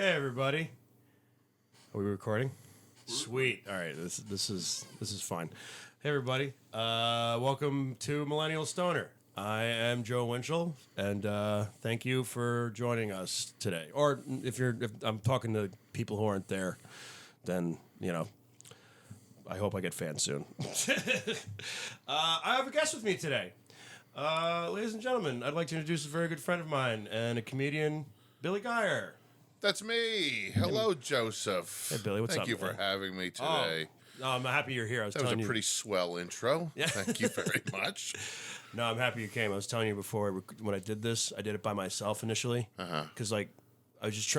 Hey everybody. Are we recording? Sweet. All right. This is fine. Hey everybody. Welcome to Millennial Stoner. I am Joe Winchell, and thank you for joining us today. Or if I'm talking to people who aren't there, then I hope I get fans soon. I have a guest with me today. Ladies and gentlemen, I'd like to introduce a very good friend of mine and a comedian, Billy Geyer. That's me. Hello, Joseph. Hey, Billy, what's up? Thank you for having me today. Oh, I'm happy you're here. That was a pretty swell intro. Yeah. Thank you very much. No, I'm happy you came. I was telling you before when I did this, I did it by myself initially. Because, I was just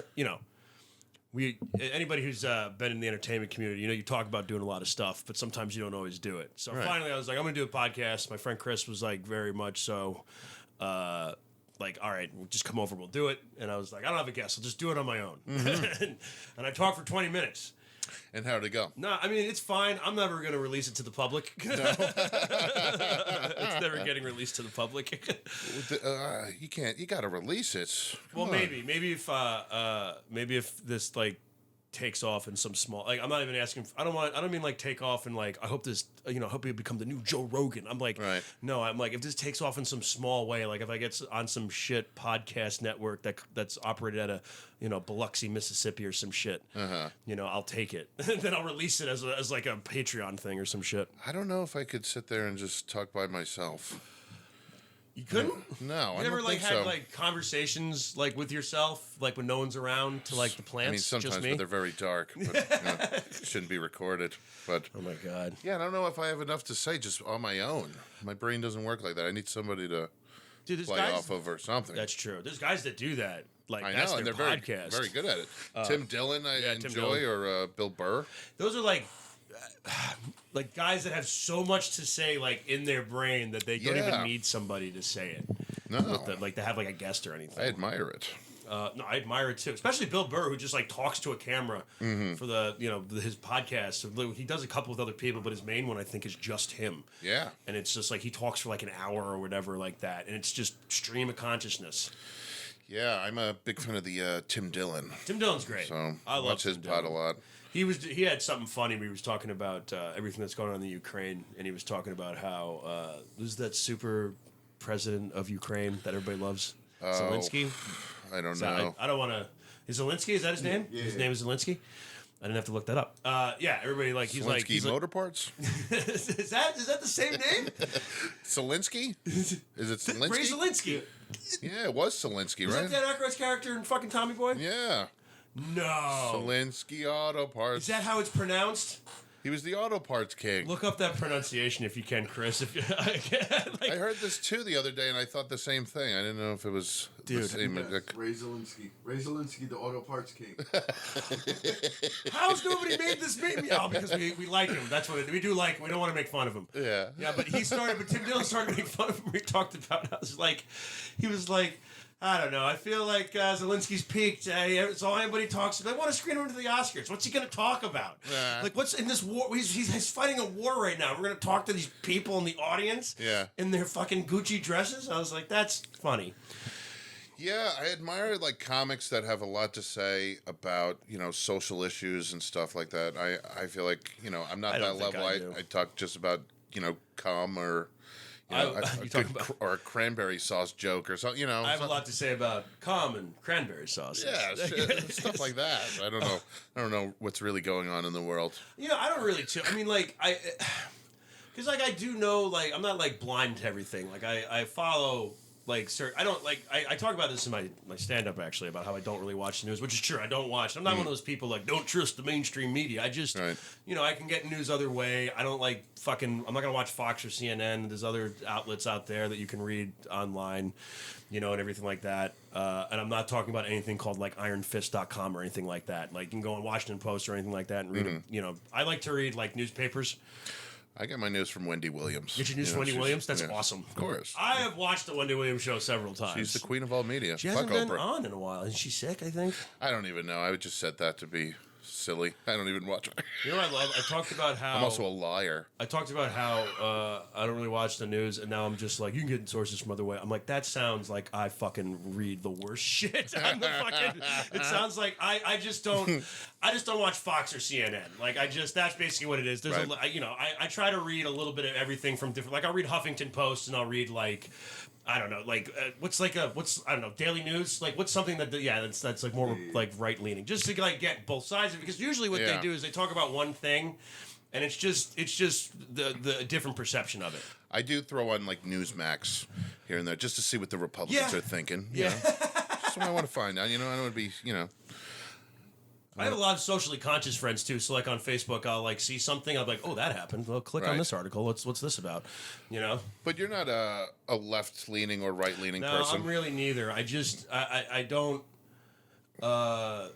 anybody who's been in the entertainment community, you talk about doing a lot of stuff, but sometimes you don't always do it. So finally I was like, I'm going to do a podcast. My friend Chris was like, very much so, all right, we'll just come over, we'll do it. And I was like, I don't have a guest, I'll just do it on my own. Mm-hmm. and I talked for 20 minutes. And how'd it go? No, I mean, it's fine. I'm never going to release it to the public. No. It's never getting released to the public. You can't. You got to release it. Well, maybe if this takes off in some small, I'm not even asking. I don't mean take off and I hope this, I hope you become the new Joe Rogan. I'm like, right. No, I'm like, if this takes off in some small way, if I get on some shit podcast network that's operated out of, Biloxi, Mississippi or some shit, I'll take it. Then I'll release it as a Patreon thing or some shit. I don't know if I could sit there and just talk by myself. You couldn't? No, you never had conversations with yourself when no one's around to the plants. I mean, sometimes, just me? But they're very dark. But, shouldn't be recorded. But oh my god. Yeah, I don't know if I have enough to say just on my own. My brain doesn't work like that. I need somebody to play off of or something. That's true. There's guys that do that. I that's know, and their they're podcast. Very good at it. Tim Dillon, I enjoy, or Bill Burr. Those are guys that have so much to say in their brain that they don't even need somebody to say it. No, to have a guest or anything. I admire it. No, I admire it too, especially Bill Burr, who just talks to a camera for his podcast. He does a couple with other people, but his main one I think is just him. Yeah, and it's just he talks for an hour or whatever like that, and it's just stream of consciousness. Yeah, I'm a big fan of the Tim Dillon. Tim Dillon's great. So I watch his pod a lot. He had something funny where he was talking about everything that's going on in the Ukraine, and he was talking about how who's that super president of Ukraine that everybody loves? Zelensky? I don't know. I don't want to... Is Zelensky? Is that his name? Yeah. His name is Zelensky? I didn't have to look that up. Yeah, everybody he's Zelensky Motor Parts? Is that the same name? Zelensky? Is it Zelensky? Ray Zelensky. Yeah, it was Zelensky, right? Is that Dan Aykroyd's character in fucking Tommy Boy? Yeah. No. Zelensky Auto Parts. Is that how it's pronounced? He was the auto parts king. Look up that pronunciation if you can, Chris. I heard this too the other day, and I thought the same thing. I didn't know if it was the same. Ray Zelensky. Ray Zelensky, the auto parts king. How's nobody made this meme? Oh, because we like him. That's what we do like. We don't want to make fun of him. Yeah. Yeah, but Tim Dillon started making fun of him. We talked about how he was like, I don't know. I feel like Zelensky's peaked. It's all anybody talks about. They want to screen him to the Oscars. What's he going to talk about? What's in this war? He's fighting a war right now. We're going to talk to these people in the audience in their fucking Gucci dresses? I was like, that's funny. Yeah, I admire comics that have a lot to say about, social issues and stuff like that. I feel like, I'm not that level. I talk just about, cum or... or a cranberry sauce joke or something, I have a lot to say about cum and cranberry sauce. Yeah, stuff like that. I don't know what's really going on in the world. I don't really. I mean, because I do know, I'm not blind to everything. I follow. I don't I talk about this in my stand-up actually about how I don't really watch the news, which is true. I don't watch. I'm not one of those people don't trust the mainstream media. I just I can get news other way. I don't I'm not gonna watch Fox or CNN. There's other outlets out there that you can read online, and everything like that. And I'm not talking about anything called ironfist.com or anything like that. You can go on Washington Post or anything like that and read I like to read newspapers. I get my news from Wendy Williams. Get your news from Wendy Williams? That's awesome. Of course. I have watched the Wendy Williams show several times. She's the queen of all media. She hasn't been on in a while. Is she sick, I think? I don't even know. I just said that to be Silly. I don't even watch. You know what I love? I talked about how... I'm also a liar. I talked about how I don't really watch the news, and now I'm just like, you can get sources from other way. I'm like, that sounds like I fucking read the worst shit on the fucking... It sounds like I just don't watch Fox or CNN. Like, that's basically what it is. There's I try to read a little bit of everything from different... Like, I'll read Huffington Post, and I'll read, like... I don't know, like daily news, like what's something that's like more like right leaning, just to like get both sides of it, because usually what they do is they talk about one thing, and it's just the different perception of it. I do throw on like Newsmax here and there just to see what the Republicans are thinking. You know? Just what I want to find out. I don't want to be I have a lot of socially conscious friends too. So like on Facebook, I'll like see something. I'll be like, "Oh, that happened. Well, click on this article. What's this about?" But you're not a left leaning or right leaning person. No, I'm really neither. I don't. I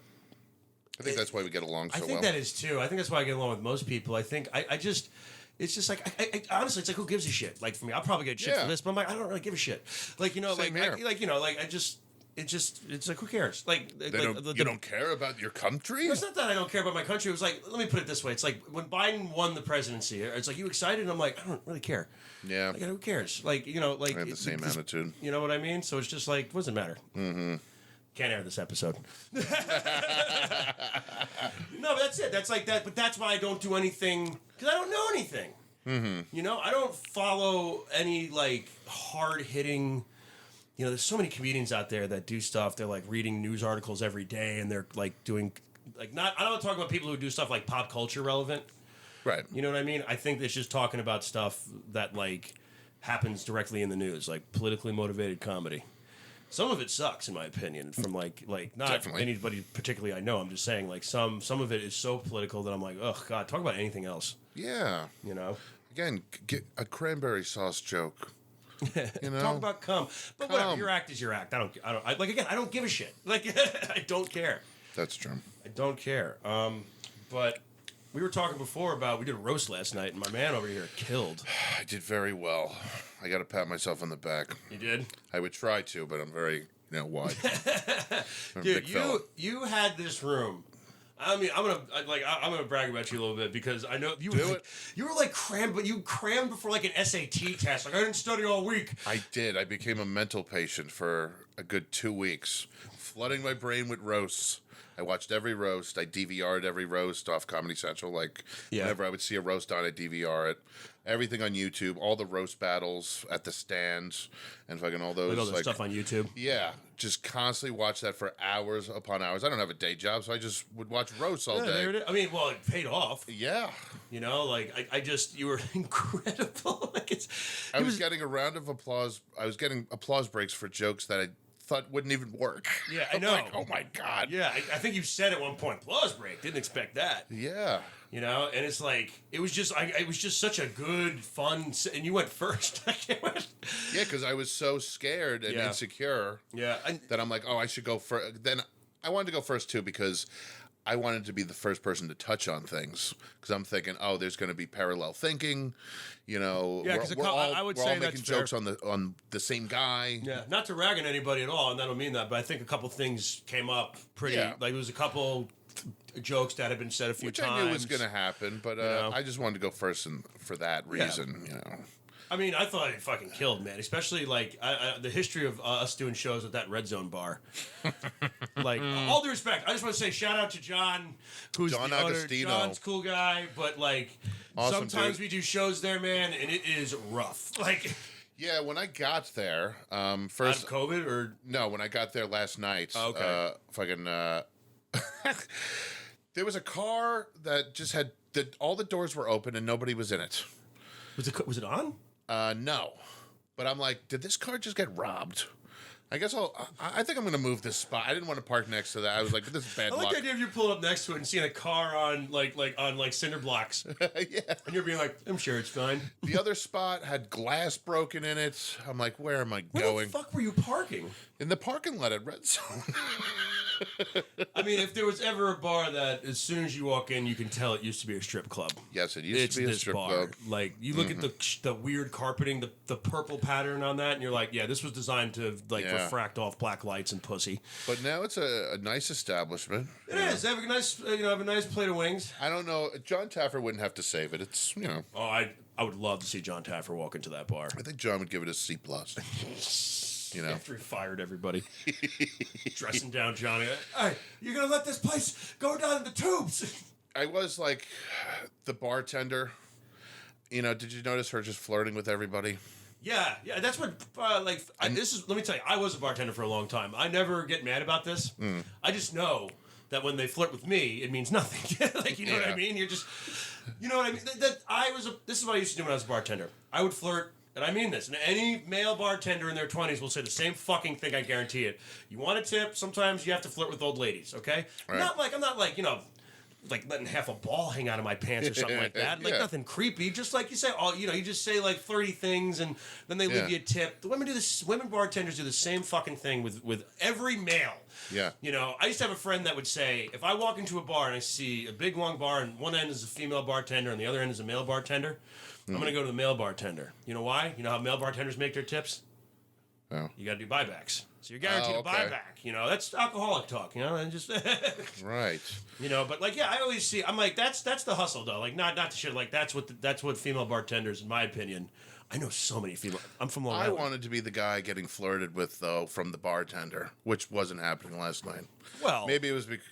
think that's why we get along so well. I think that is too. I think that's why I get along with most people. I think I just. It's just like I honestly, it's like, who gives a shit? Like for me, I'll probably get shit for this, but I'm like, I don't really give a shit. Like Same here. It's like, who cares? Like, you don't care about your country? It's not that I don't care about my country. It was like, let me put it this way. It's like when Biden won the presidency, it's like, you excited? And I'm like, I don't really care. Yeah. Like, who cares? Like, I have the same attitude. You know what I mean? So it's just like, what does it matter? Mm-hmm. Can't air this episode. No, but that's it. That's like that. But that's why I don't do anything, because I don't know anything. Mm-hmm. I don't follow any like hard-hitting... there's so many comedians out there that do stuff. They're like reading news articles every day, and they're like doing, like, not. I don't talk about people who do stuff like pop culture relevant. Right. You know what I mean? I think it's just talking about stuff that like happens directly in the news, like politically motivated comedy. Some of it sucks, in my opinion. From like not Definitely. Anybody particularly I know. I'm just saying, like some of it is so political that I'm like, oh God, talk about anything else. Yeah. Again, get a cranberry sauce joke. Talk about cum, but whatever. Your act is your act. I don't give a shit. Like, I don't care. That's true. I don't care. But we were talking before about, we did a roast last night, and my man over here killed. I did very well. I got to pat myself on the back. You did? I would try to, but I'm very, wide. Dude, you had this room. I mean, I'm gonna brag about you a little bit, because I know you were like crammed, but you crammed before like an SAT test. Like, I didn't study all week. I did. I became a mental patient for a good 2 weeks, flooding my brain with roasts. I watched every roast. I DVR'd every roast off Comedy Central. Whenever I would see a roast on, I DVR it. Everything on YouTube, all the roast battles at the stands, and fucking all those. All the stuff on YouTube. Yeah, just constantly watch that for hours upon hours. I don't have a day job, so I just would watch roasts all day. There it is. I mean, well, it paid off. Yeah. You were incredible. I was getting a round of applause. I was getting applause breaks for jokes that I thought wouldn't even work. Yeah, I know. Like, oh my God. Yeah, I think you said at one point, applause break. Didn't expect that. Yeah. And it's like, it was just such a good, fun, and you went first. Yeah, because I was so scared and insecure that I'm like, oh, I should go first. Then I wanted to go first too, because I wanted to be the first person to touch on things, because I'm thinking, oh, there's going to be parallel thinking, Yeah, because I would say we're all making jokes on the same guy. Yeah, not to rag on anybody at all, and I don't mean that, but I think a couple things came up pretty. Yeah. Like, there was a couple jokes that had been said a few times. Which I knew was going to happen, but I just wanted to go first for that reason. I mean, I thought it fucking killed, man. Especially like the history of us doing shows at that Red Zone bar. Like, all due respect, I just want to say shout out to John, who's John the Agostino. owner. John's a cool guy, but like awesome, sometimes dude. we do shows there, man, and it is rough. Like, yeah, when I got there, first COVID or no, when I got there last night, there was a car that just had all the doors were open and nobody was in it. Was it on? No, but I'm like, did this car just get robbed? I guess I think I'm gonna move this spot. I didn't want to park next to that. I was like, this is bad luck. I like the idea of you pulling up next to it and seeing a car on like cinder blocks. Yeah, and you're being like, I'm sure it's fine. The other spot had glass broken in it. I'm like, where am I going? Where the fuck were you parking? In the parking lot at Red Zone. I mean, if there was ever a bar that, as soon as you walk in, you can tell it used to be a strip club. Yes, it used to be a strip club. Like, you look at the weird carpeting, the purple pattern on that, and you're like, yeah, this was designed to refract off black lights and pussy. But now it's a nice establishment. It is. They have a nice, have a nice plate of wings. I don't know. John Taffer wouldn't have to save it. It's Oh, I would love to see John Taffer walk into that bar. I think John would give it a C+. After he fired everybody, dressing down Johnny. Hey, you're gonna let this place go down in the tubes? I was like the bartender. Did you notice her just flirting with everybody? Yeah, that's what. This is. Let me tell you, I was a bartender for a long time. I never get mad about this. I just know that when they flirt with me, it means nothing. Know what I mean? You're just, you know what I mean. This is what I used to do when I was a bartender. I would flirt. And I mean this. And any male bartender in their 20s will say the same fucking thing, I guarantee it. You want a tip, sometimes you have to flirt with old ladies, okay? Right. I'm not like letting half a ball hang out of my pants or something like that. Like nothing creepy. Just like you say, you just say like flirty things and then they leave you a tip. The women do this. Women bartenders do the same fucking thing with every male. Yeah. I used to have a friend that would say, if I walk into a bar and I see a big long bar and one end is a female bartender and the other end is a male bartender, I'm going to go to the male bartender. You know why? You know how male bartenders make their tips? Oh. You got to do buybacks. So you're guaranteed a buyback. That's alcoholic talk, and just... Right. But I always see, I'm like, that's the hustle, though. Like, not the shit, like, that's what female bartenders, in my opinion... I know so many female... I'm from Long Island. I wanted to be the guy getting flirted with, though, from the bartender, which wasn't happening last night. Well... Maybe it was because...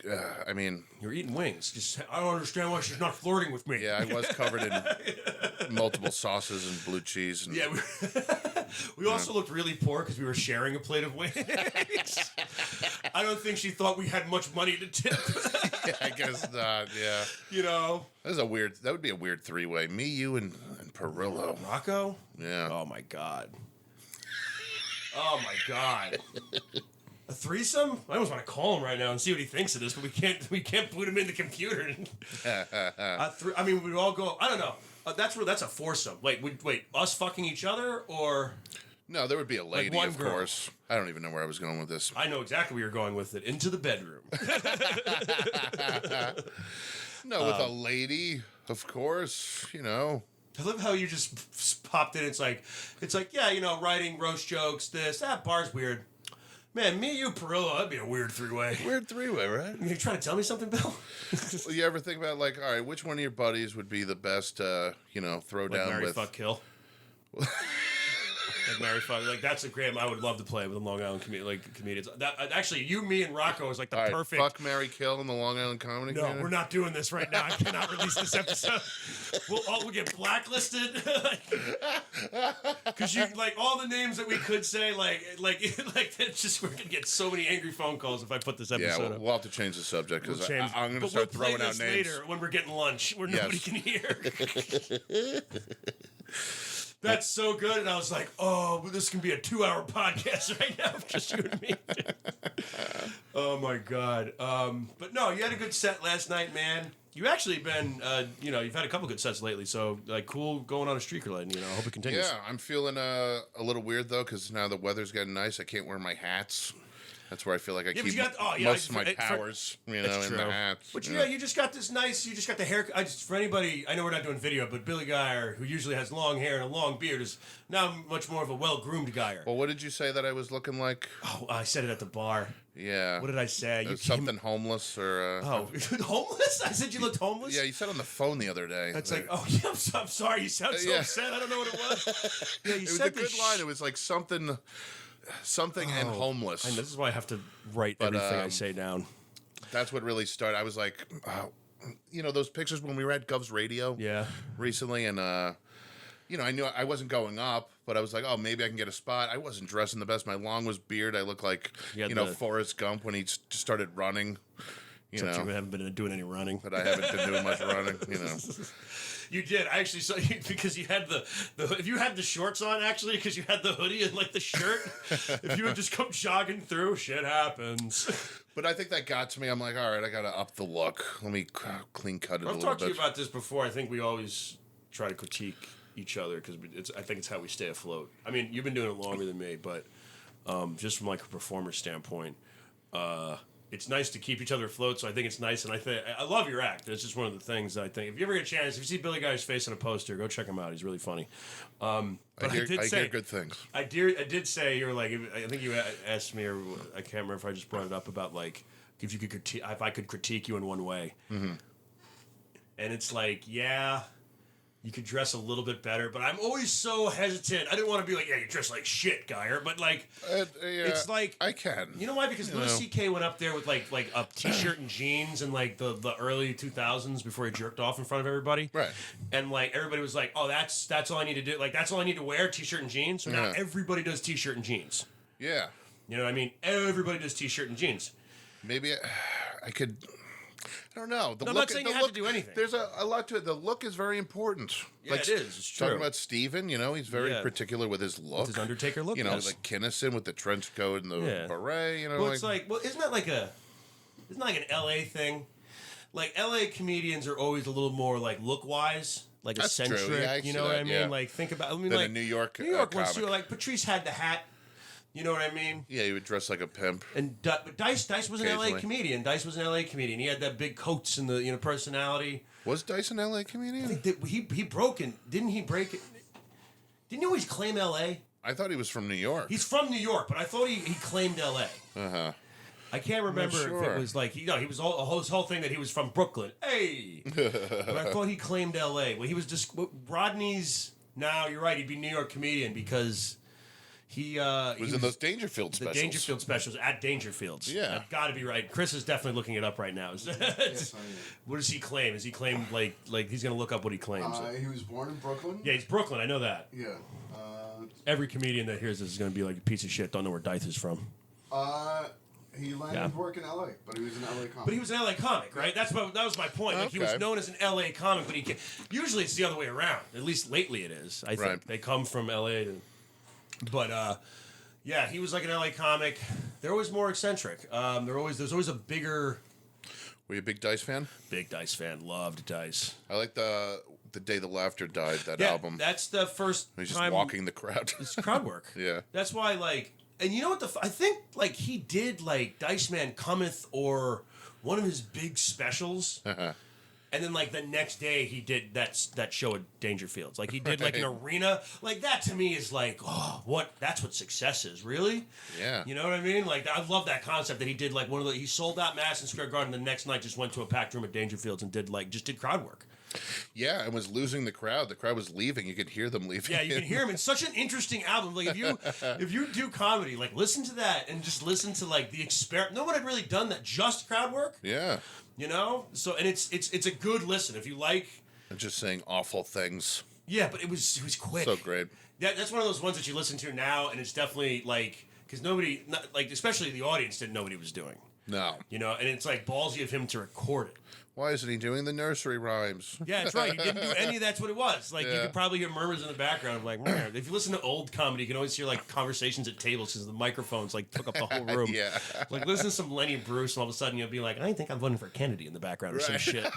You're eating wings. Just, I don't understand why she's not flirting with me. Yeah, I was covered in multiple sauces and blue cheese. And, yeah, we also looked really poor because we were sharing a plate of wings. I don't think she thought we had much money to tip. Yeah, I guess not, yeah. That would be a weird three-way. Me, you, and Perillo. Rocco? Yeah. Oh, my God. Oh, my God. A threesome? I almost want to call him right now and see what he thinks of this, but we can't boot him in the computer. We'd all go, I don't know. That's a foursome. Wait, us fucking each other, or... No, there would be a lady, one of girl. course. I don't even know where I was going with this. I know exactly where you're going with it. Into the bedroom. No, with a lady, of course, I love how you just popped in. It's like, yeah, writing roast jokes, that bar's weird. Man, me, you, Perillo, that'd be a weird three-way. Weird three-way, right? You trying to tell me something, Bill? Well, you ever think about, all right, which one of your buddies would be the best, throw down Marry, with? Fuck, kill? Marry, fuck. That's a game I would love to play with the Long Island comedians. Actually, you, me, and Rocco is the perfect... Fuck, marry, kill in the Long Island comedy community? No, we're not doing this right now. I cannot release this episode. We'll get blacklisted. Because all the names that we could say, it's just, we're going to get so many angry phone calls if I put this episode up. We'll have to change the subject because I'm going to start throwing out names. Later when we're getting lunch where nobody can hear. That's so good. And I was like, this can be a 2-hour podcast right now of just you and me. Oh, my God. But no, you had a good set last night, man. You actually been, you've had a couple good sets lately. So, cool going on a streak lately. I hope it continues. Yeah, I'm feeling a little weird, though, because now the weather's getting nice. I can't wear my hats. That's where I feel like I keep most of my powers, in the hats. But you just got this nice, you just got the hair. For anybody, I know we're not doing video, but Billy Geyer, who usually has long hair and a long beard, is now much more of a well-groomed Geyer. Well, what did you say that I was looking like? Oh, I said it at the bar. Yeah. What did I say? Something homeless or... homeless? I said you looked homeless? Yeah, you said on the phone the other day. That's I'm sorry. You sound so upset. I don't know what it was. Yeah, you said it was a good line. It was like something and homeless. And this is why I have to write everything I say down. That's what really started. I was like, those pictures when we were at Gov's Radio recently, and I knew I wasn't going up, but I was like, oh, maybe I can get a spot. I wasn't dressing the best. My long was beard. I looked like, Forrest Gump when he just started running. You haven't been doing any running. But I haven't been doing much running, You did. I actually saw you because you had the if you had the shorts on, actually, because you had the hoodie and the shirt, if you would just come jogging through, shit happens. But I think that got to me. I'm like, all right, I got to up the look. Let me clean cut it a little bit. I've talked to you about this before. I think we always try to critique each other because I think it's how we stay afloat. I mean, you've been doing it longer than me, but just from a performer standpoint, it's nice to keep each other afloat. So I think it's nice, and I love your act. It's just one of the things that I think. If you ever get a chance, if you see Billy Geyer's face on a poster, go check him out. He's really funny. But I hear good things. I did say you were like. I think you asked me, or I can't remember if I just brought it up about like if I could critique you in one way. Mm-hmm. And it's like, yeah. You could dress a little bit better, but I'm always so hesitant. I didn't want to be like, yeah, you dress like shit, Geyer, but like, it's like I can. You know why? Because Louis C.K. went up there with like a t-shirt and jeans in like the early 2000s before he jerked off in front of everybody, right? And like everybody was like, oh, that's all I need to do. Like that's all I need to wear, t-shirt and jeans. So now everybody does t-shirt and jeans. Yeah. You know what I mean? Everybody does t-shirt and jeans. Maybe I could. I don't know. I'm not saying you have to do anything. There's a lot to it. The look is very important. Yeah, like, it is. It's true. Talking about Steven, he's very particular with his look. With his Undertaker look. Like Kinnison with the trench coat and the beret. Well, it's like, isn't that like an LA thing? Like LA comedians are always a little more like look wise, like That's eccentric. True. Yeah, you know what I mean? Yeah. Like think about. Than like a New York ones too. Like Patrice had the hat. You know what I mean? Yeah, he would dress like a pimp. And but Dice was an LA comedian. Dice was an LA comedian. He had that big coats and the personality. Was Dice an LA comedian? I think that he broke it. Didn't he break it? Didn't he always claim LA? I thought he was from New York. He's from New York, but I thought he claimed LA. Uh-huh. I can't remember if it was like he was his whole thing that he was from Brooklyn. Hey, but I thought he claimed L.A. Well, he was just Rodney's. Now you're right. He'd be New York comedian because he was in those Dangerfield specials. The Dangerfield specials at Dangerfields. Yeah, I've got to be right. Chris is definitely looking it up right now. Yes, I am. What does he claim? Does he claim like he's going to look up what he claims? He was born in Brooklyn. Yeah, he's Brooklyn. I know that. Yeah. Every comedian that hears this is going to be like a piece of shit. Don't know where Dice is from. He landed work in LA, but he was an LA comic. But he was an LA comic, right? That was my point. Like he was known as an LA comic, but usually it's the other way around. At least lately it is. I think they come from LA. But he was like an LA comic. They're always more eccentric. There's always a bigger. Were you a big Dice fan? Big Dice fan. Loved Dice. I like the Day the Laughter Died. That album. That's the first He's time just walking the crowd. It's crowd work. Yeah. That's why and you know what I think he did Dice Man Cometh or one of his big specials. And then the next day he did that show at Dangerfields. He did an arena. That to me is that's what success is, really? Yeah. You know what I mean? I love that concept that he did he sold out Madison Square Garden the next night, just went to a packed room at Dangerfields and did did crowd work. Yeah, and was losing the crowd. The crowd was leaving. You could hear them leaving. Yeah, you can hear them. It's such an interesting album. If you do comedy, listen to that and just listen to the experiment. No one had really done that. Just crowd work. Yeah. You know. So and it's a good listen if you like. And just saying awful things. Yeah, but it was quick. So great. That's one of those ones that you listen to now, and it's definitely because nobody, especially the audience, didn't know what he was doing. No. You know, and it's ballsy of him to record it. Why isn't he doing the nursery rhymes? Yeah, that's right. He didn't do any of that's what it was. You could probably hear murmurs in the background of man. If you listen to old comedy, you can always hear conversations at tables because the microphones took up the whole room. Yeah. Listen to some Lenny Bruce, and all of a sudden you'll be like, I think I'm voting for Kennedy in the background or some shit.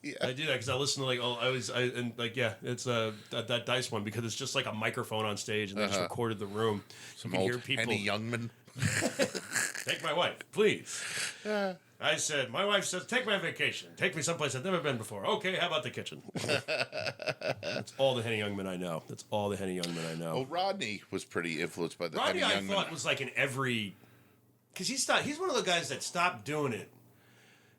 Yeah. I do that because I listen to it's that Dice one because it's just a microphone on stage and they just recorded the room. Some old hear people. Henny Youngman. Take my wife, please. Yeah. I said, my wife says, take my vacation. Take me someplace I've never been before. Okay, how about the kitchen? That's all the Henny Youngman I know. That's all the Henny Youngman I know. Well, Rodney was pretty influenced by the Rodney, Henny Youngman. I thought was in every... Because he's one of the guys that stopped doing it.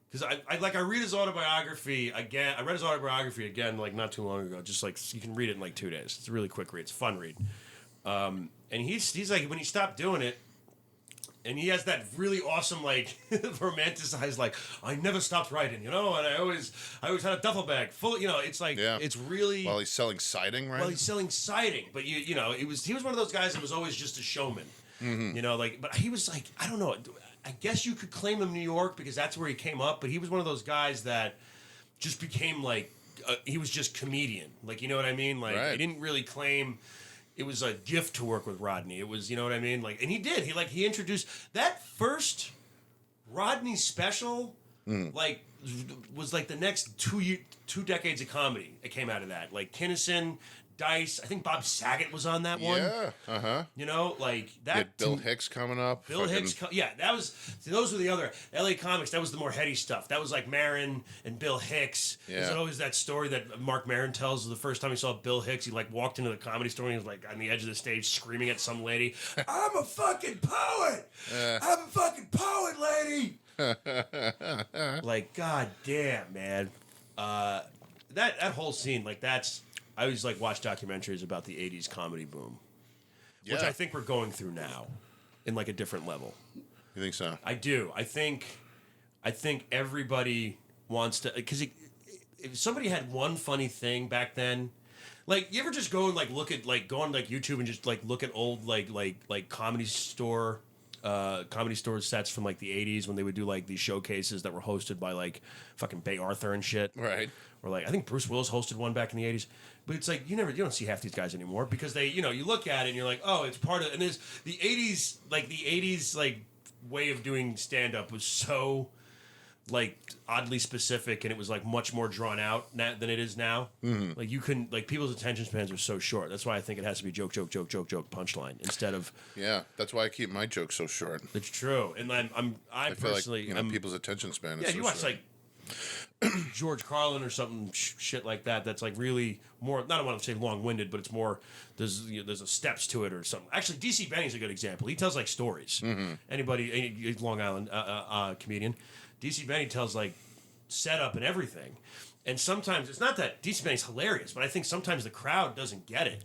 Because I read his autobiography again. I read his autobiography again not too long ago. Just you can read it in 2 days. It's a really quick read. It's a fun read. And he's when he stopped doing it, and he has that really awesome, romanticized, I never stopped writing, and I always had a duffel bag full, it's it's really... While he's selling siding, right? While he's selling siding, but he was one of those guys that was always just a showman, but he was I don't know, I guess you could claim him New York because that's where he came up, but he was one of those guys that just became he was just comedian, you know what I mean? Right. He didn't really claim... It was a gift to work with Rodney. It was, you know what I mean? And he did. He introduced that first Rodney special. Was the next two decades of comedy that came out of that. Kinnison, Dice. I think Bob Saget was on that one. Yeah. You know, like that. You had Bill Hicks coming up. Bill Hicks. That was. See, those were the other LA Comics. That was the more heady stuff. That was like Maron and Bill Hicks. Yeah. There's always that story that Mark Maron tells. The first time he saw Bill Hicks, he like walked into the Comedy Store and he was like on the edge of the stage screaming at some lady, "I'm a fucking poet! I'm a fucking poet, lady!" Like, god damn, man. That whole scene, like that's. I always like watch documentaries about the '80s comedy boom, which I think we're going through now, in like a different level. You think so? I do. I think everybody wants to, because if somebody had one funny thing back then, like you ever just go and like look at like go on like YouTube and just like look at old like comedy store sets from like the '80s when they would do like these showcases that were hosted by like fucking Bay Arthur and shit, Right. Or like I think Bruce Willis hosted one back in the '80s. But it's like you don't see half these guys anymore because they, you look at it and you're like, oh, it's part of, and there's the '80s way of doing stand up was so like oddly specific and it was like much more drawn out than it is now. Mm-hmm. Like you couldn't, like people's attention spans are so short. That's why I think it has to be joke punchline instead of. Yeah, that's why I keep my jokes so short. It's true, and I personally feel like, people's attention span is so you watch short. like George Carlin or something shit like that. That's like really more. Not I want to say long-winded, but it's more. There's a steps to it or something. Actually, DC Benny's a good example. He tells like stories. Mm-hmm. Any Long Island comedian, DC Benny tells like setup and everything. And sometimes it's not that DC Benny's hilarious, but I think sometimes the crowd doesn't get it.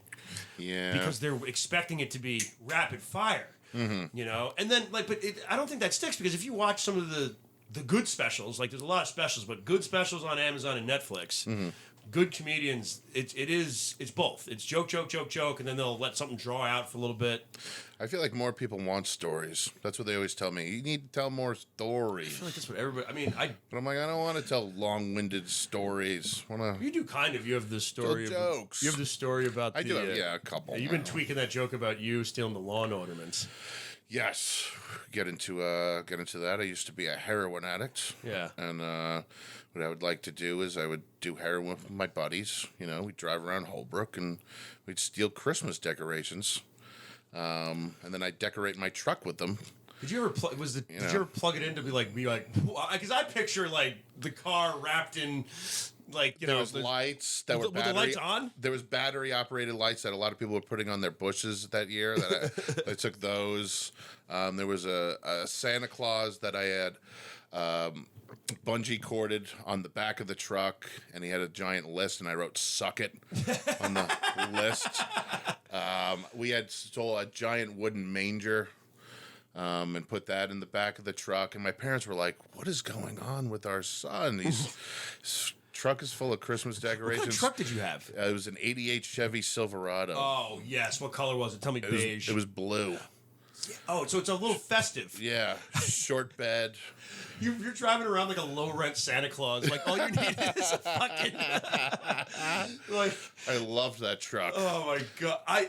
Yeah. Because they're expecting it to be rapid fire. Mm-hmm. And then I don't think that sticks because if you watch some of the good specials, like there's a lot of specials, but good specials on Amazon and Netflix, good comedians, it's both. It's joke, and then they'll let something draw out for a little bit. I feel like more people want stories. That's what they always tell me. You need to tell more stories. I feel like that's what everybody, But I'm like, I don't want to tell long-winded stories. You do kind of. You have the story. Jokes. You have the story about I do have, a couple. You've been tweaking that joke about you stealing the lawn ornaments. Yes, get into that. I used to be a heroin addict. Yeah, and what I would like to do is I would do heroin with my buddies. We'd drive around Holbrook and we'd steal Christmas decorations, and then I'd decorate my truck with them. Did you ever did you ever plug it in to be like because I picture like the car wrapped in. Like there was lights that were battery. The lights on? There was battery operated lights that a lot of people were putting on their bushes that year. That I took those. There was a Santa Claus that I had bungee corded on the back of the truck, and he had a giant list, and I wrote "suck it" on the list. We had stole a giant wooden manger. And put that in the back of the truck, and my parents were like, "What is going on with our son? His truck is full of Christmas decorations." What kind of truck did you have? It was an '88 Chevy Silverado. Oh yes, what color was it? Tell me beige. It was blue. Oh, so it's a little festive. Yeah, short bed. You're driving around like a low rent Santa Claus. Like all you need is a fucking. I loved that truck. Oh my god!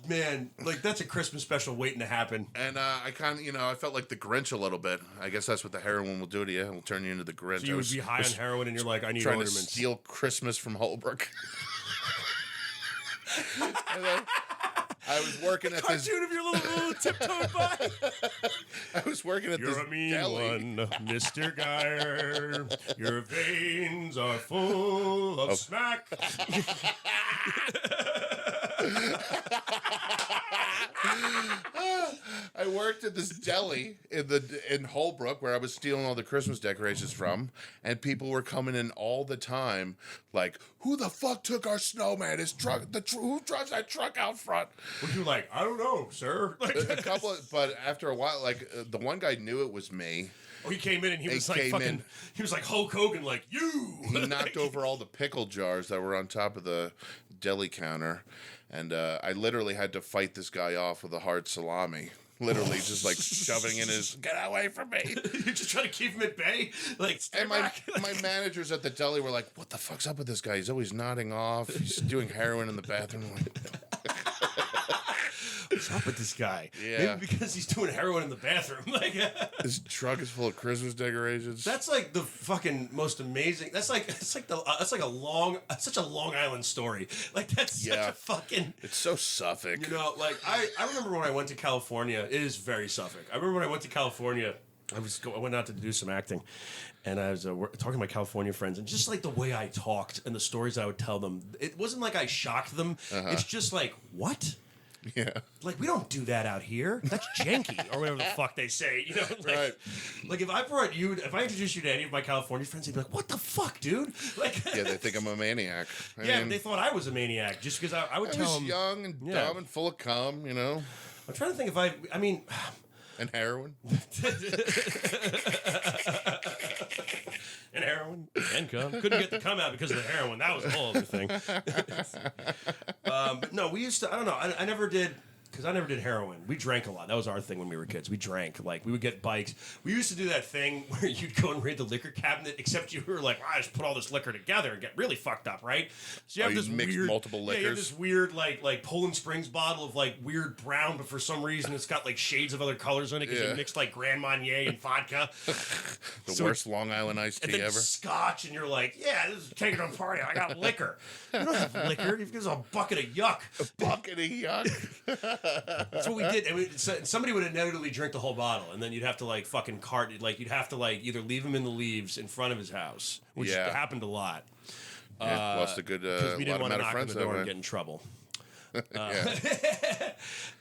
Man, that's a Christmas special waiting to happen. And I kind of, I felt like the Grinch a little bit. I guess that's what the heroin will do to you. It will turn you into the Grinch. So you would be high on heroin, and you're like, I need trying ornaments. To steal Christmas from Holbrook. And then I was working at this cartoon of your little tiptoe by. I was working at You're this a mean deli. one, Mr. Geyer. Your veins are full of smack. I worked at this deli in Holbrook where I was stealing all the Christmas decorations from, and people were coming in all the time, like, "Who the fuck took our snowman? His truck. Who drives that truck out front?" Were you like, I don't know, sir? But after a while, the one guy knew it was me. Oh, he came in and he was like fucking. He was like Hulk Hogan, like you. He knocked over all the pickle jars that were on top of the deli counter, and I literally had to fight this guy off with a hard salami. Literally, just like shoving in his. Get away from me! You're just trying to keep him at bay. And my managers at the deli were like, "What the fuck's up with this guy? He's always nodding off. He's doing heroin in the bathroom." What's up with this guy? Yeah. Maybe because he's doing heroin in the bathroom. Like his truck is full of Christmas decorations. that's like the fucking most amazing. That's like such a Long Island story. Like that's such a fucking. It's so Suffolk. You know, like I remember when I went to California. It is very Suffolk. I remember when I went to California. I went out to do some acting, and I was talking to my California friends, and just like the way I talked and the stories I would tell them, it wasn't like I shocked them. It's just like, what? Yeah. Like, we don't do that out here. That's janky, or whatever the fuck they say. You know, like, Right. Like if I introduced you to any of my California friends, they'd be like, "What the fuck, dude?" Like, Yeah, they think I'm a maniac. I yeah, mean, they thought I was a maniac just because I would I tell was them. young and dumb and full of cum, you know, I'm trying to think if I mean. and heroin. And heroin and cum. Couldn't get the cum out because of the heroin. That was a whole other thing. But no, we used to. I don't know. I never did. Because I never did heroin. We drank a lot. That was our thing when we were kids. We drank. Like, we would get bikes. We used to do that thing where you'd go and raid the liquor cabinet, except you were like, I just put all this liquor together and get really fucked up, right? So you have this mix weird, multiple liquors? Yeah, you have this weird, like Poland Springs bottle of, like, weird brown, but for some reason it's got, like, shades of other colors in it because you mixed, like, Grand Marnier and vodka. The worst Long Island iced tea and then ever. Scotch, and you're like, yeah, this is taking a party. I got liquor. You don't have liquor. You've got a bucket of yuck. A bucket of yuck. That's what we did. I mean, somebody would inevitably drink the whole bottle, and then you'd have to like fucking cart it. Like you'd have to like either leave him in the leaves in front of his house, which happened a lot. Yeah, lost a good We didn't want to knock on friends the door that and way. get in trouble. Yeah.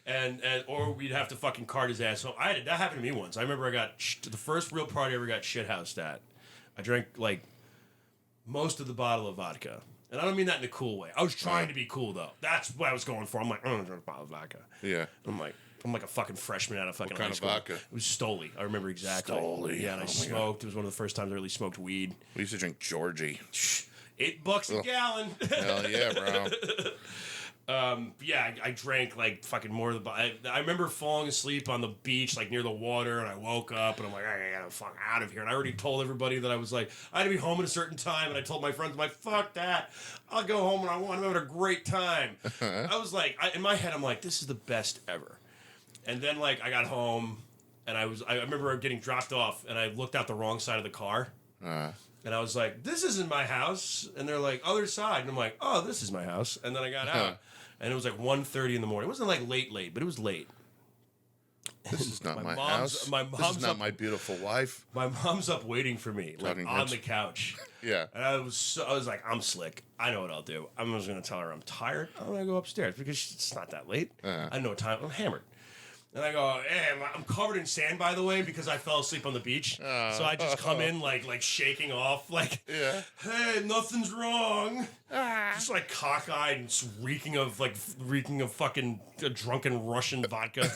and or we'd have to fucking cart his ass home. That happened to me once. I remember I got the first real party I ever got shithoused at. I drank like most of the bottle of vodka. And I don't mean that in a cool way. I was trying to be cool, though. That's what I was going for. I'm like, I'm going to drink a bottle of vodka. Yeah. I'm like a fucking freshman out of fucking What kind high of school. vodka? It was Stoli. I remember exactly. Stoli. Yeah, and I smoked. It was one of the first times I really smoked weed. We used to drink Georgie. $8 a gallon. Hell yeah, bro. Yeah, I drank like fucking more of the. I remember falling asleep on the beach, like near the water, and I woke up and I'm like, I gotta fuck out of here. And I already told everybody that I was like, I had to be home at a certain time, and I told my friends, I'm like, fuck that, I'll go home and I'm having a great time. I was like, in my head, I'm like, this is the best ever. And then like I got home, and I remember getting dropped off, and I looked out the wrong side of the car. And I was like, this isn't my house. And they're like, other side. And I'm like, oh, this is my house. And then I got out. And it was like 1:30 in the morning. It wasn't like late, but it was late. This is not my house. This is not my beautiful wife. My mom's up waiting for me, like on the couch. Yeah. And I was like, I'm slick. I know what I'll do. I'm just going to tell her I'm tired. I'm going to go upstairs because it's not that late. I know what time. I'm hammered. And I go, hey, I'm covered in sand, by the way, because I fell asleep on the beach. So I just come in like shaking off, like, hey, nothing's wrong. Just like cockeyed and just reeking of fucking drunken Russian vodka.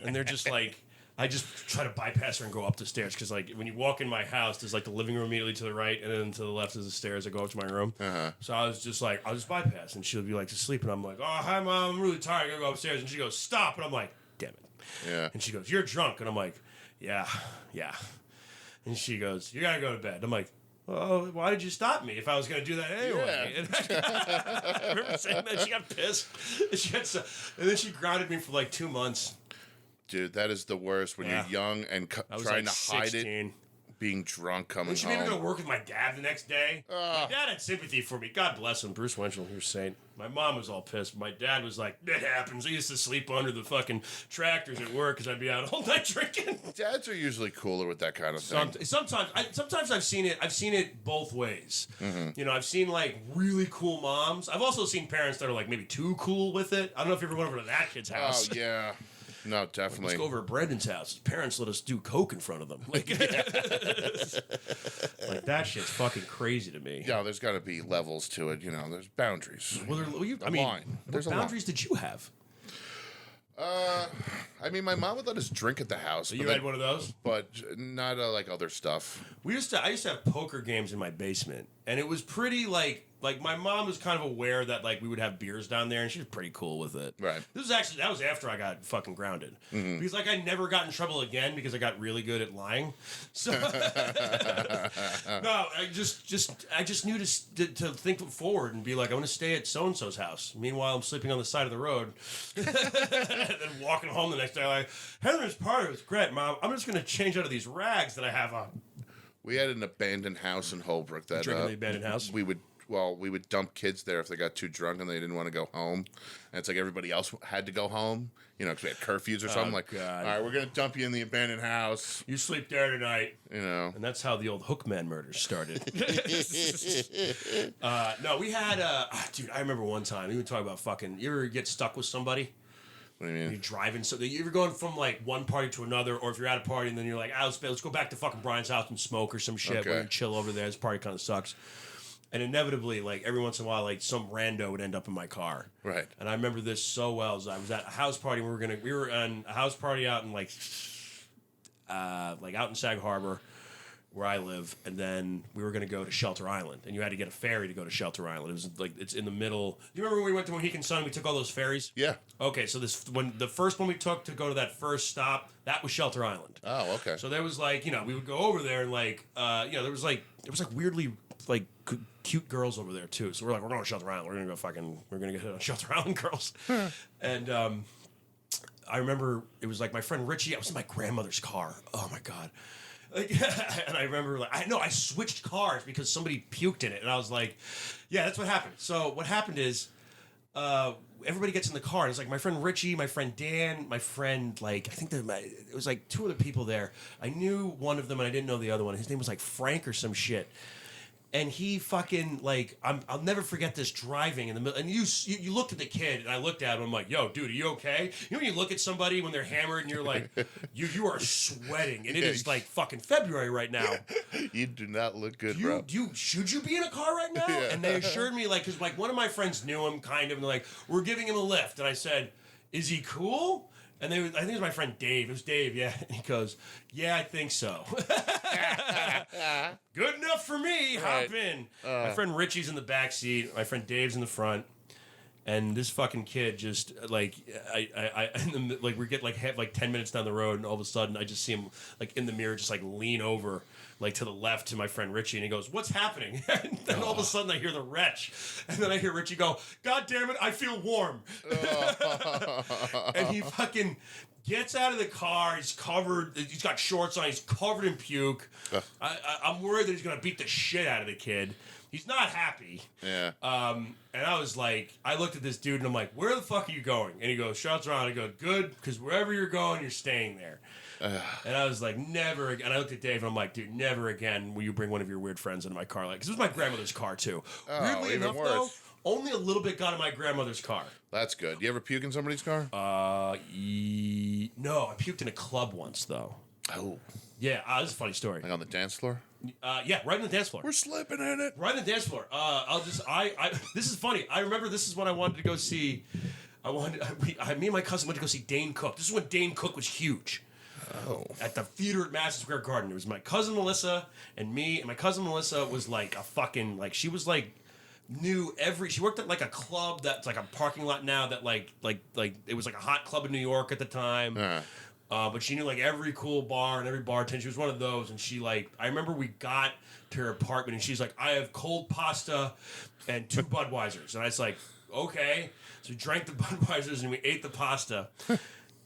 And they're just like, I just try to bypass her and go up the stairs because like when you walk in my house, there's like the living room immediately to the right, and then to the left is the stairs that go up to my room. So I was just like, I'll just bypass, and she'll be like asleep, and I'm like, oh hi mom, I'm really tired, I gotta go upstairs, and she goes, stop, and I'm like, damn it. Yeah. And she goes, you're drunk, and I'm like, yeah. And she goes, you gotta go to bed. I'm like, oh, why did you stop me if I was gonna do that anyway? Yeah. I remember saying that. She got pissed. And then she grounded me for like 2 months. Dude, that is the worst when you're young and trying like to hide 16. it, being drunk, coming And she home. made me go to work with my dad the next day. My dad had sympathy for me. God bless him. Bruce Winchell, he was saint. My mom was all pissed. My dad was like, it happens. I used to sleep under the fucking tractors at work because I'd be out all night drinking. Dads are usually cooler with that kind of thing. Sometimes I've seen it both ways. You know, I've seen like really cool moms. I've also seen parents that are like maybe too cool with it. I don't know if you ever went over to that kid's house. Oh, yeah. No, definitely. Let's go over to Brendan's house. His parents let us do coke in front of them. Like, like that shit's fucking crazy to me. Yeah, there's got to be levels to it. You know, there's boundaries. Well, line. There's what a boundaries line. did you have? I I mean, my mom would let us drink at the house. So you had one of those? But not like other stuff. I used to have poker games in my basement, and it was pretty like my mom was kind of aware that like we would have beers down there, and she was pretty cool with it. Right. That was after I got fucking grounded, because like I never got in trouble again because I got really good at lying. So no, I just knew to think forward and be like, I'm going to stay at so and so's house. Meanwhile, I'm sleeping on the side of the road, and then walking home the next day like, Heather's party was great, Mom. I'm just going to change out of these rags that I have on. We had an abandoned house in Holbrook that drinking the abandoned house. We would dump kids there if they got too drunk and they didn't want to go home. And it's like everybody else had to go home, because we had curfews or something. Like, God. All right, we're going to dump you in the abandoned house. You sleep there tonight. And that's how the old Hookman murders started. No, we had, dude, I remember one time, we would talk about fucking, you ever get stuck with somebody? What do you mean? You're driving, so you're going from like one party to another, or if you're at a party and then you're like, let's go back to fucking Brian's house and smoke or some shit. Okay. Where you chill over there. This party kind of sucks. And inevitably, like every once in a while, like some rando would end up in my car. Right. And I remember this so well. I was at a house party. We were on a house party out in like out in Sag Harbor, where I live, and then we were going to go to Shelter Island, and you had to get a ferry to go to Shelter Island. It was like it's in the middle. You remember when we went to Mohegan Sun? We took all those ferries. Yeah. Okay, so the first one we took to go to that first stop, that was Shelter Island. Oh, okay. So there was like we would go over there and like there was like weirdly like cute girls over there too. So we're like, we're going to Shelter Island. We're gonna get hit on Shelter Island girls. And I remember it was like my friend Richie. I was in my grandmother's car. Oh my God. Like, and I remember like I switched cars because somebody puked in it, and I was like, yeah, that's what happened. So what happened is everybody gets in the car, and it's like my friend Richie, my friend Dan, my friend it was like two other people there. I knew one of them and I didn't know the other one. His name was like Frank or some shit. And he fucking I'll never forget this driving in the middle. And you looked at the kid, and I looked at him. I'm like, "Yo, dude, are you okay?" You know when you look at somebody when they're hammered, and you're like, "You are sweating," and it is like fucking February right now. You do not look good, bro. Should you be in a car right now? Yeah. And they assured me because one of my friends knew him kind of, and they're like, "We're giving him a lift," and I said, "Is he cool?" And I think it was my friend Dave. It was Dave, yeah. And he goes, "Yeah, I think so." Good enough for me. Right. Hop in. My friend Richie's in the back seat. My friend Dave's in the front. And this fucking kid just we get like 10 minutes down the road, and all of a sudden I just see him like in the mirror, just like lean over like to the left to my friend Richie, and he goes, "What's happening?" And then all of a sudden I hear the retch, and then I hear Richie go, "God damn it, I feel warm." And he fucking gets out of the car. He's covered. He's got shorts on. He's covered in puke. I'm worried that he's gonna beat the shit out of the kid. He's not happy. Yeah. And I was like, I looked at this dude and I'm like, "Where the fuck are you going?" And he goes, "Shots around." I go, "Good, because wherever you're going, you're staying there." And I was like, "Never again." And I looked at Dave and I'm like, "Dude, never again will you bring one of your weird friends into my car." Because it was my grandmother's car too. Weirdly enough, though, only a little bit got in my grandmother's car. That's good. You ever puke in somebody's car? No, I puked in a club once though. Oh. Yeah, this is a funny story. Like on the dance floor? Yeah, right on the dance floor. We're slipping in it. Right on the dance floor. This is funny. I remember this is when I wanted to go see. Me and my cousin went to go see Dane Cook. This is when Dane Cook was huge. Oh. At the theater at Madison Square Garden. It was my cousin Melissa and me. And my cousin Melissa was like a fucking she was like she worked at like a club that's like a parking lot now that like it was like a hot club in New York at the time. But she knew like every cool bar and every bartender. She was one of those, and she I remember we got to her apartment, and she's like, "I have cold pasta and 2 Budweisers," and I was like, "Okay." So we drank the Budweisers and we ate the pasta,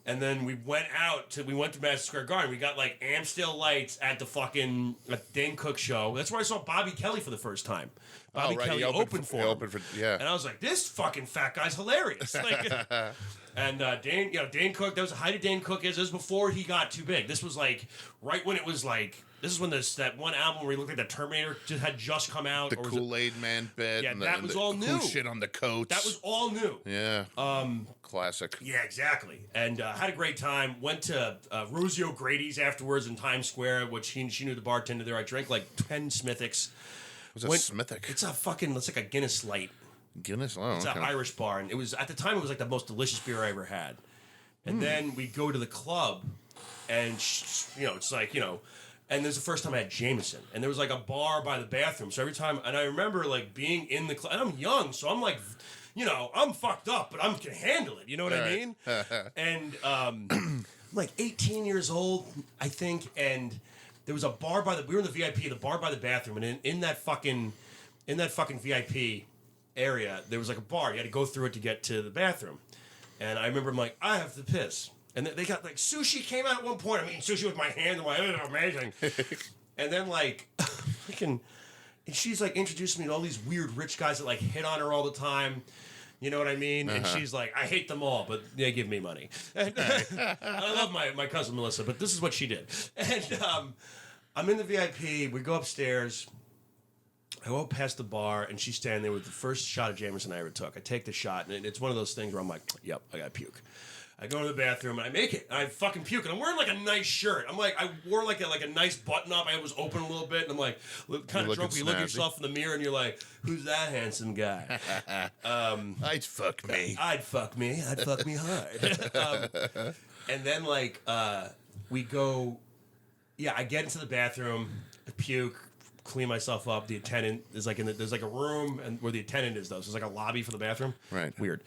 and then we went to Madison Square Garden. We got like Amstel Lights at the Dane Cook show. That's where I saw Bobby Kelly for the first time. Bobby Kelly opened for him. Yeah. And I was like, this fucking fat guy's hilarious. And Dane Cook, that was the height of Dane Cook is. This was before he got too big. This was like right when it was like, this is when that one album where he looked like the Terminator had just come out. The Kool-Aid Man bit. Yeah, and that was all new. Cool shit on the coats. That was all new. Yeah. Classic. Yeah, exactly. And had a great time. Went to Rosie O'Grady's afterwards in Times Square, which she knew the bartender there. I drank like 10 Smithics. What's a Smithic? It's like a Guinness Light. Guinness? Oh, it's an Irish bar, and it was at the time it was like the most delicious beer I ever had. And then we go to the club, and it's like, and this is the first time I had Jameson, and there was like a bar by the bathroom. So every time, and I remember like being in the club, and I'm young, so I'm like, I'm fucked up, but I can handle it. You know what I mean? And I'm like 18 years old, I think, and there was a bar we were in the VIP, the bar by the bathroom, and in that fucking VIP area, there was like a bar. You had to go through it to get to the bathroom. And I remember I'm like, I have to piss. And they got like sushi came out at one point. I'm eating sushi with my hand. I'm like, oh, amazing. And then like, and she's like introducing me to all these weird rich guys that like hit on her all the time. You know what I mean? And she's like, I hate them all, but they give me money. And I love my cousin Melissa, but this is what she did. And I'm in the VIP. We go upstairs. I go past the bar, and she's standing there with the first shot of Jameson I ever took. I take the shot, and it's one of those things where I'm like, yep, I got to puke. I go to the bathroom, and I make it, and I fucking puke. And I'm wearing, like, a nice shirt. I'm like, I wore, like a nice button-up. I was open a little bit, and I'm like, kind of drunk. You look at yourself in the mirror, and you're like, who's that handsome guy? I'd fuck me. I'd fuck me hard. And then, like, we go, I get into the bathroom, I puke, clean myself up. The attendant is like there's like a room and where the attendant is though. So there's like a lobby for the bathroom. Right. Weird.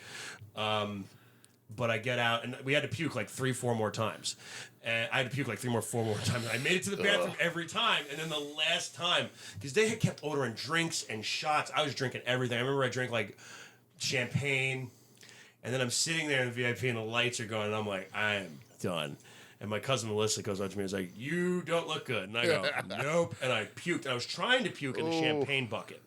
But I get out and we had to puke like 3-4 more times. And I had to puke like 4 more times. And I made it to the bathroom every time. And then the last time, because they had kept ordering drinks and shots. I was drinking everything. I remember I drank like champagne. And then I'm sitting there in the VIP and the lights are going and I'm like, I am done. And my cousin Melissa goes up to me and is like, you don't look good. And I go, nope. And I puked. And I was trying to puke in the champagne bucket.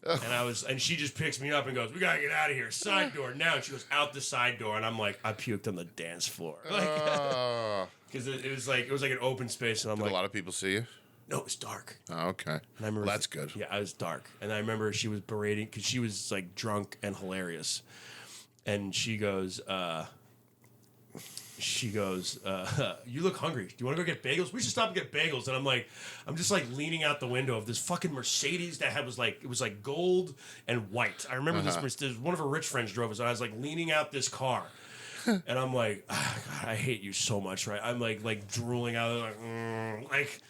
And she just picks me up and goes, we got to get out of here. Side door now. And she goes out the side door. And I'm like, I puked on the dance floor. Because it was like an open space. And I'm like, a lot of people see you? No, it was dark. Oh, okay. And I remember that's good. Yeah, I was dark. And I remember she was berating because she was like drunk and hilarious. And she goes, you look hungry. Do you want to go get bagels? We should stop and get bagels. And I'm just like leaning out the window of this fucking Mercedes that it was like gold and white. I remember this one of her rich friends drove us. And I was like leaning out this car. And I'm like, God, I hate you so much, right? I'm like drooling out like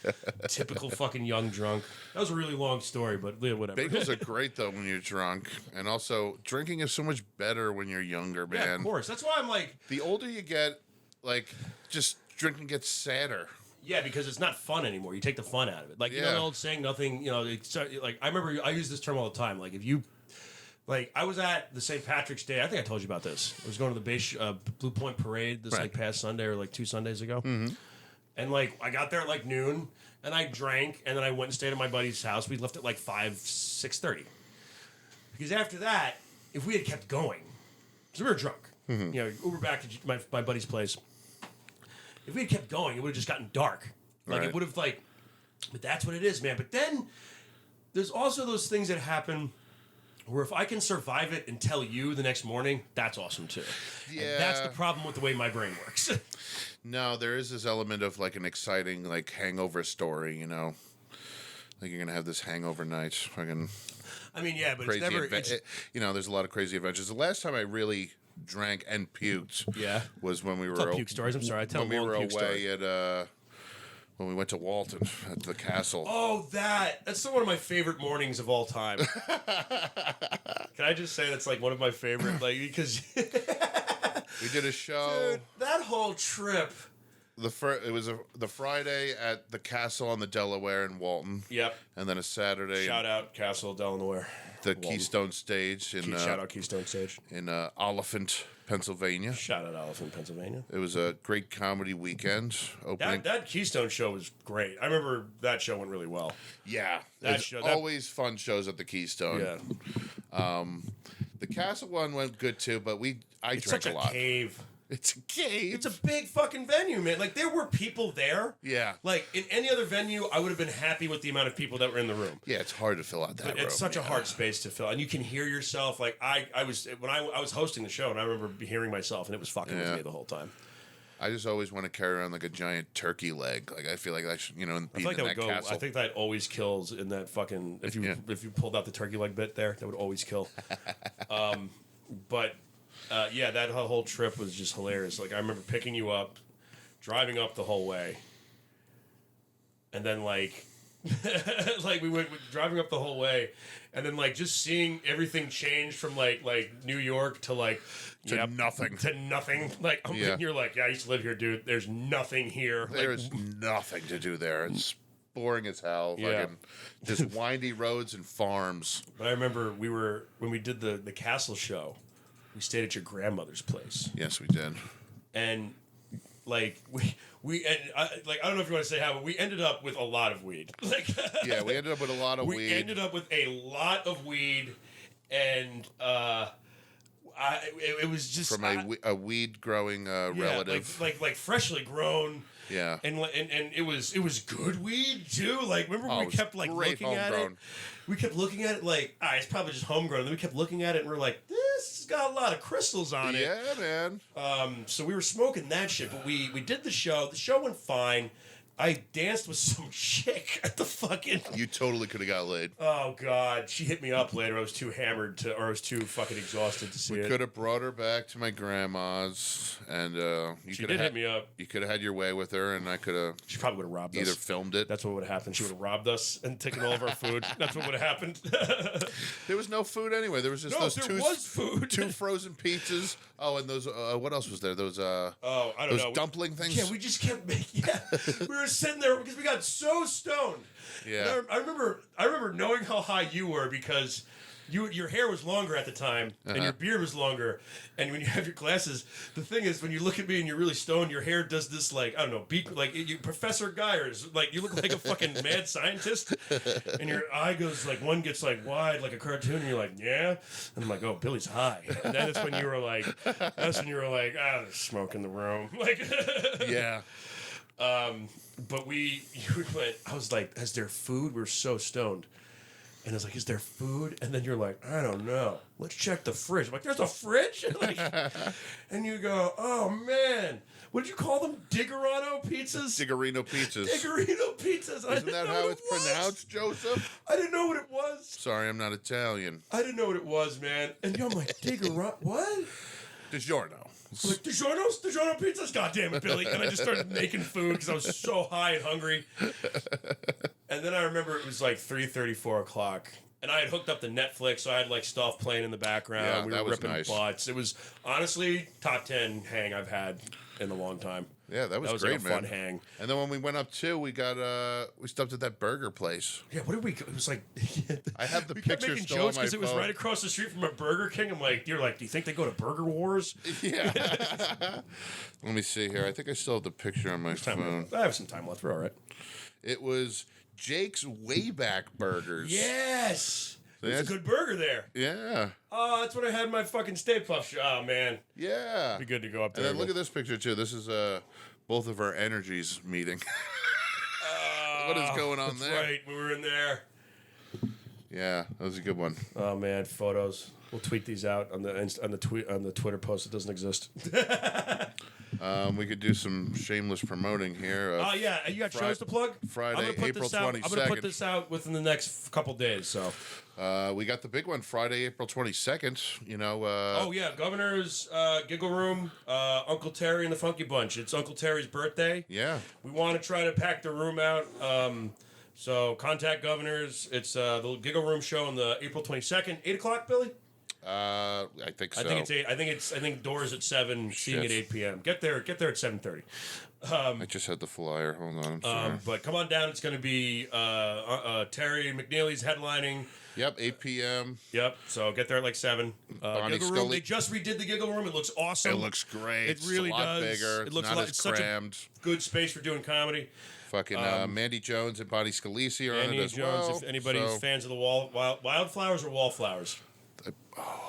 typical fucking young drunk. That was a really long story, but whatever. Bagels are great though when you're drunk, and also drinking is so much better when you're younger, man. Yeah, of course. That's why I'm like, the older you get, like just drinking gets sadder. Yeah, because it's not fun anymore. You take the fun out of it. Like you know the old saying, nothing. It's like I remember I use this term all the time. Like if you. Like, I was at the St. Patrick's Day. I think I told you about this. I was going to the Blue Point Parade this, like, past Sunday or, like, 2 Sundays ago. Mm-hmm. And, like, I got there at, like, noon, and I drank, and then I went and stayed at my buddy's house. We left at, like, 6:30. Because after that, if we had kept going, because we were drunk. Mm-hmm. Uber back to my buddy's place. If we had kept going, it would have just gotten dark. Like, it would have, like... But that's what it is, man. But then, there's also those things that happen... Where if I can survive it and tell you the next morning, that's awesome too. Yeah. And that's the problem with the way my brain works. No, there is this element of like an exciting like hangover story, Like you're going to have this hangover night. Fucking I mean, yeah, but crazy it's never... there's a lot of crazy adventures. The last time I really drank and puked was when we were... Tell puke stories. I'm sorry. I tell when we were away at... When we went to Walton at the castle. Oh, that's one of my favorite mornings of all time. Can I just say that's like one of my favorite, like, because we did a show. Dude, that whole trip. It was the Friday at the castle on the Delaware in Walton. Yep. And then a Saturday. Shout out Castle Delaware. The Walton. Keystone Stage shout out Keystone Stage in Oliphant, Pennsylvania. Shout out Oliphant, Pennsylvania. It was a great comedy weekend. Opening. That Keystone show was great. I remember that show went really well. Yeah, always fun shows at the Keystone. Yeah. The Castle one went good too, but I drank a lot. It's cave. It's a cave. It's a big fucking venue, man. Like, there were people there. Yeah. Like, in any other venue, I would have been happy with the amount of people that were in the room. Yeah, it's hard to fill out that room. It's such a hard space to fill. And you can hear yourself. Like, I was hosting the show, and I remember hearing myself, and it was fucking with me the whole time. I just always want to carry around, like, a giant turkey leg. Like, I feel like that should, be in that castle. I think that always kills in that fucking... If you pulled out the turkey leg bit there, that would always kill. But... Yeah, that whole trip was just hilarious. Like, I remember picking you up, driving up the whole way, and then, like, like we went driving up the whole way, and then, like, just seeing everything change from, like New York to, like... To nothing. To nothing. Like, you're like, yeah, I used to live here, dude. There's nothing here. There's nothing to do there. It's boring as hell. Yeah. Fucking just windy roads and farms. But I remember when we did the castle show, we stayed at your grandmother's place. Yes, we did. And like I don't know if you want to say how, but we ended up with a lot of weed. Like, yeah, we ended up with a lot of weed. We ended up with a lot of weed, and it was just from a weed growing relative, like freshly grown. Yeah, and it was good weed too. Like, remember we kept like looking at it. We kept looking at it like, it's probably just homegrown. And then we kept looking at it and we're like, this has got a lot of crystals on it. Yeah, man. So we were smoking that shit, but we did the show. The show went fine. I danced with some chick at the fucking... You totally could have got laid. Oh, God. She hit me up later. I was too hammered or I was too fucking exhausted to see it. We could have brought her back to my grandma's, and she did hit me up. You could have had your way with her, and I could have... She probably would have robbed us. Either filmed it. That's what would have happened. She would have robbed us and taken all of our food. That's what would have happened. There was no food anyway. There was just was food. 2 frozen pizzas. Oh, and those... what else was there? Those... I don't know. Those dumpling things? Yeah, we just kept making... Yeah. We were sitting there because we got so stoned. Yeah. I remember knowing how high you were because your hair was longer at the time and your beard was longer. And when you have your glasses, the thing is, when you look at me and you're really stoned, your hair does this, like, I don't know, Professor Geyer's, like, you look like a fucking mad scientist. And your eye goes, like, one gets, like, wide like a cartoon, and you're like, yeah. And I'm like, oh, Billy's high. And then that's when you were like, there's smoke in the room. Like, yeah. But I was like, is there food? We were so stoned. And I was like, is there food? And then you're like, I don't know. Let's check the fridge. I'm like, there's a fridge? And you go, oh, man. What did you call them? Diggerino pizzas? Diggerino pizzas. Diggerino pizzas. Isn't that how it's pronounced, Joseph? I didn't know what it was. Sorry, I'm not Italian. I didn't know what it was, man. And I'm like, Diggerino, what? DiGiorno. Like, DiGiorno pizzas? God damn it, Billy. And I just started making food because I was so high and hungry. And then I remember it was like 3:30, 4 o'clock. And I had hooked up the Netflix, so I had like stuff playing in the background. Yeah, we were ripping butts. It was honestly top 10 hang I've had in a long time. Yeah, that was great, like a man. Fun hang. And then when we went up too, we stopped at that burger place. Yeah, what did we? It was like I have the we picture kept making still jokes on my because it was phone. right across the street from a Burger King. You're like, do you think they go to Burger Wars? Yeah. Let me see here. I think I still have the picture on my phone. I have some time left. We're all right. It was Jake's Wayback Burgers. Yes. So it's a good burger there. Yeah. Oh, that's what I had in my fucking Stay Puft. Oh, man. Yeah. Be good to go up there. And then look at this picture, too. This is both of our energies meeting. What is going on there? That's right. We were in there. Yeah, that was a good one. Oh, man. Photos. We'll tweet these out on the Twitter post. It doesn't exist. We could do some shameless promoting here. Oh, yeah. You got shows to plug? Friday, April 22nd. I'm going to put this out within the next couple days, so... we got the big one Friday, April 22nd. You know. Oh yeah, Governor's Giggle Room, Uncle Terry and the Funky Bunch. It's Uncle Terry's birthday. Yeah. We want to try to pack the room out. So contact Governor's. It's the Giggle Room show on the April 22nd, 8 o'clock, Billy. I think so. I think it's 8. I think doors at 7, seeing at 8 p.m. Get there at 7:30. I just had the flyer. Hold on. I'm sorry. But come on down. It's going to be Terry McNeely's headlining. Yep, 8 p.m. Yep. So get there at like 7. Giggle Room. They just redid the Giggle Room. It looks awesome. It looks great. It really it's a lot does. bigger. It looks not like as it's crammed. Such a good space for doing comedy. Fucking Mandy Jones and Bonnie Scalisi are on it as Jones, well. If anybody's fans of the wildflowers or wallflowers.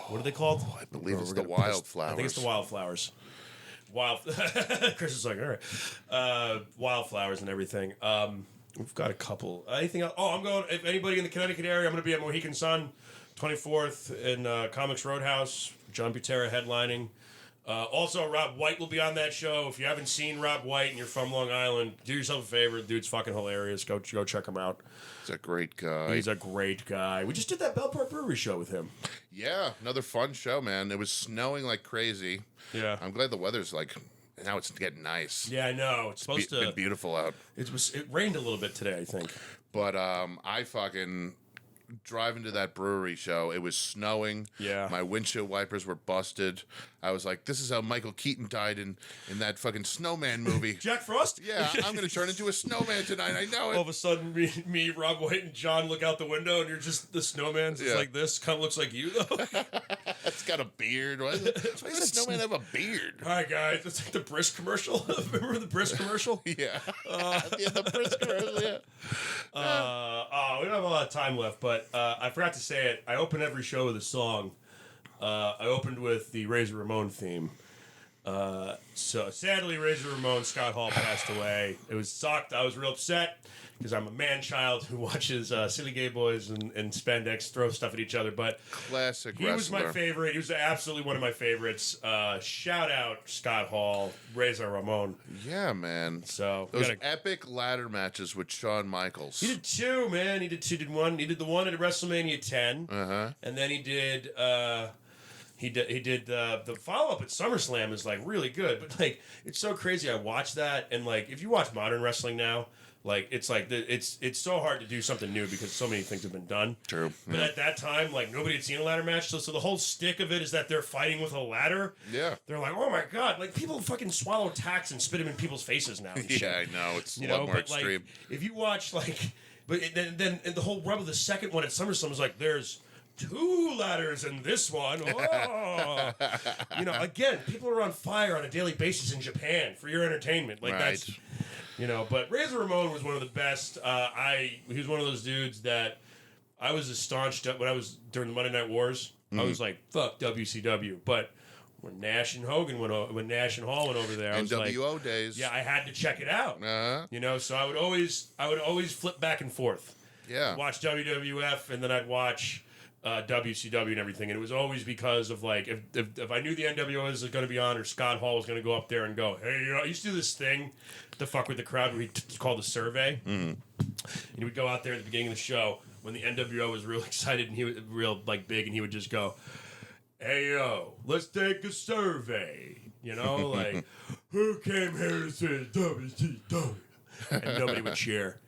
What are they called? I believe it's the wildflowers. I think it's the wildflowers. Chris is like, all right. Wildflowers and everything. We've got a couple. Anything else? Oh, I'm going. If anybody in the Connecticut area, I'm going to be at Mohican Sun, 24th in Comics Roadhouse. John Butera headlining. Also, Rob White will be on that show. If you haven't seen Rob White and you're from Long Island, do yourself a favor. Dude's fucking hilarious. Go check him out. He's a great guy. He's a great guy. We just did that Bellport Brewery show with him. Yeah, another fun show, man. It was snowing like crazy. Yeah. I'm glad the weather's like, now it's getting nice. Yeah, I know. It's supposed to be beautiful out. It rained a little bit today, I think. But I fucking driving to that brewery show. It was snowing. Yeah. My windshield wipers were busted. I was like, this is how Michael Keaton died in that fucking Snowman movie. Jack Frost? Yeah, I'm going to turn into a snowman tonight. I know it. All of a sudden, me, Rob White, and John look out the window, and you're just the snowman's just like this. Kind of looks like you, though. It's got a beard. Why does a snowman have a beard? Hi, guys. It's like the Brisk commercial. Remember the Brisk commercial? Yeah. The Brisk commercial, yeah. We don't have a lot of time left, but I forgot to say it. I open every show with a song. I opened with the Razor Ramon theme. So sadly, Razor Ramon, Scott Hall passed away. It sucked. I was real upset because I'm a man-child who watches silly gay boys and spandex throw stuff at each other. But classic he wrestler. was my favorite. He was absolutely one of my favorites. Shout out Scott Hall, Razor Ramon. Yeah, man. So those epic ladder matches with Shawn Michaels. He did two, man. He did one. He did the one at WrestleMania 10, and then he did. He did the follow up at SummerSlam is like really good, but like it's so crazy. I watched that, and like if you watch modern wrestling now, like it's like it's so hard to do something new because so many things have been done. True. But at that time, like nobody had seen a ladder match, so the whole stick of it is that they're fighting with a ladder. Yeah. They're like, oh my god, like people fucking swallow tacks and spit them in people's faces now. And shit. Yeah, I know it's a lot more extreme. Like, if you watch then the whole rub of the second one at SummerSlam was like there's 2 ladders in this one. Oh. Again, people are on fire on a daily basis in Japan for your entertainment. Like that's, but Razor Ramon was one of the best. He was one of those dudes that I was a staunch when I was during the Monday Night Wars. I was like, fuck WCW. But when Nash and Hall went over there, I was NWO like, days. Yeah, I had to check it out. So I would always flip back and forth. Yeah. Watch WWF and then I'd watch WCW and everything, and it was always because of like if I knew the NWO was going to be on or Scott Hall was going to go up there and go, hey, I used to do this thing to fuck with the crowd where it's called the survey, and he would go out there at the beginning of the show when the NWO was real excited and he was real like big, and he would just go, hey yo, let's take a survey, like who came here to say WCW, and nobody would cheer.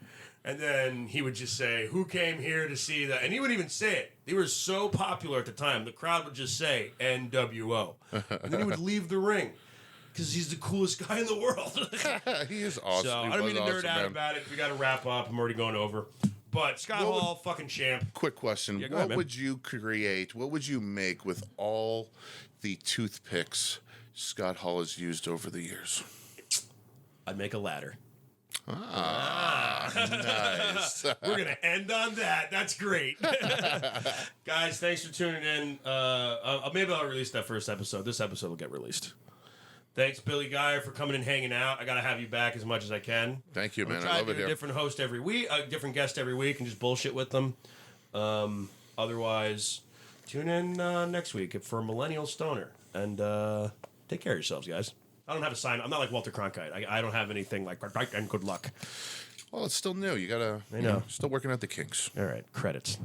And then he would just say, who came here to see that? And he would even say it. They were so popular at the time. The crowd would just say, NWO. And then he would leave the ring. Because he's the coolest guy in the world. He is awesome. So, I don't mean to nerd out about it. We got to wrap up. I'm already going over. But Scott Hall, fucking champ. Quick question. Yeah, what would you create, what would you make with all the toothpicks Scott Hall has used over the years? I'd make a ladder. Nice. We're going to end on that. That's great. Guys, thanks for tuning in. Maybe I'll release that first episode. This episode will get released. Thanks, Billy Geyer, for coming and hanging out. I got to have you back as much as I can. Thank you, man. I love it here. A different host every week, a different guest every week, and just bullshit with them. Otherwise, tune in next week for Millennial Stoner. And take care of yourselves, guys. I don't have a sign. I'm not like Walter Cronkite. I don't have anything like right and good luck. Well, it's still new. You gotta. I know. Still working out the kinks. All right. Credits.